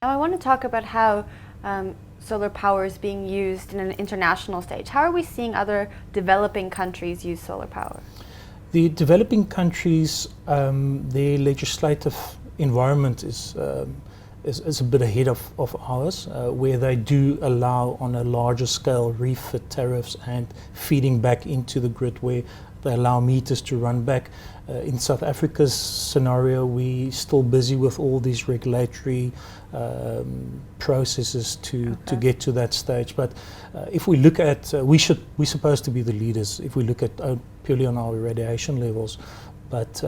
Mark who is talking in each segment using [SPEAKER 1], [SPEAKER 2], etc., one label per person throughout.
[SPEAKER 1] Now I want to talk about how solar power is being used in an international stage. How are we seeing other developing countries use solar power?
[SPEAKER 2] The developing countries, their legislative environment is a bit ahead of ours, where they do allow on a larger scale refit tariffs and feeding back into the grid, where they allow meters to run back. In South Africa's scenario, we're still busy with all these regulatory processes to get to that stage. But if we look at, we're supposed to be the leaders if we look at purely on our irradiation levels. But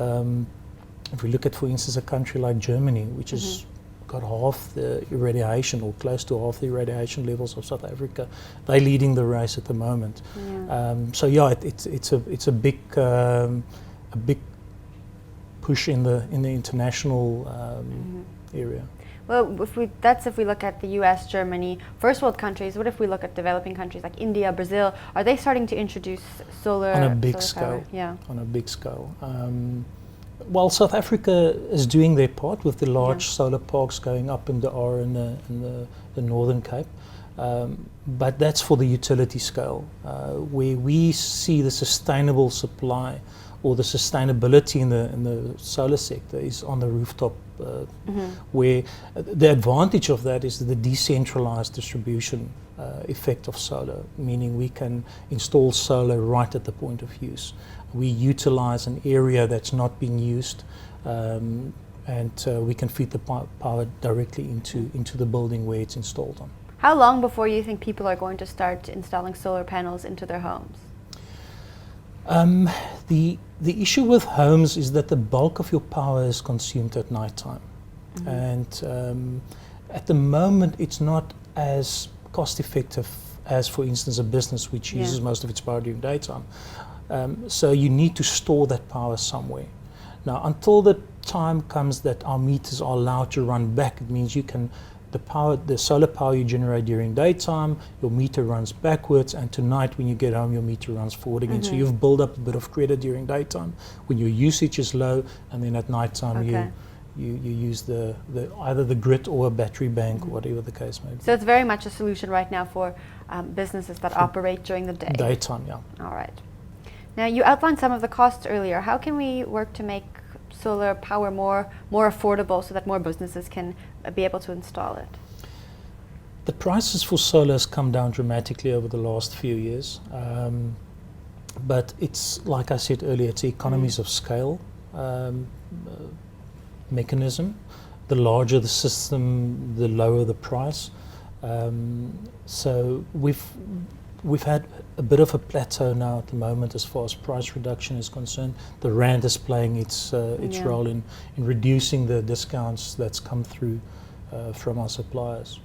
[SPEAKER 2] if we look at, for instance, a country like Germany, which has got half the irradiation or close to half the irradiation levels of South Africa, they're leading the race at the moment.
[SPEAKER 1] Yeah.
[SPEAKER 2] So yeah, it's a big push in the international area.
[SPEAKER 1] Well, if we look at the U.S., Germany, first world countries. What if we look at developing countries like India, Brazil? Are they starting to introduce solar
[SPEAKER 2] on a big
[SPEAKER 1] solar
[SPEAKER 2] scale?
[SPEAKER 1] Power? Yeah.
[SPEAKER 2] On a big scale. Well, South Africa is doing their part with the large solar parks going up in the R and the Northern Cape. But that's for the utility scale, where we see the sustainable supply or the sustainability in the solar sector is on the rooftop, where the advantage of that is the decentralized distribution effect of solar, meaning we can install solar right at the point of use. We utilize an area that's not being used, and we can feed the power directly into the building where it's installed on.
[SPEAKER 1] How long before you think people are going to start installing solar panels into their homes?
[SPEAKER 2] The issue with homes is that the bulk of your power is consumed at nighttime, and at the moment it's not as cost effective as, for instance, a business which uses most of its power during daytime. So you need to store that power somewhere. Now, until the time comes that our meters are allowed to run back, it means you can, the solar power you generate during daytime, your meter runs backwards, and tonight when you get home, your meter runs forward again. So you've built up a bit of credit during daytime when your usage is low, and then at nighttime you use either the grid or a battery bank, whatever the case may be.
[SPEAKER 1] So it's very much a solution right now for businesses that operate during the day.
[SPEAKER 2] Daytime, yeah.
[SPEAKER 1] All right. Now, you outlined some of the costs earlier. How can we work to make solar power more affordable so that more businesses can be able to install it?
[SPEAKER 2] The prices for solar has come down dramatically over the last few years, but it's, like I said earlier, it's economies of scale mechanism. The larger the system, the lower the price. So we've had a bit of a plateau now at the moment as far as price reduction is concerned. The rand is playing its role in reducing the discounts that's come through from our suppliers.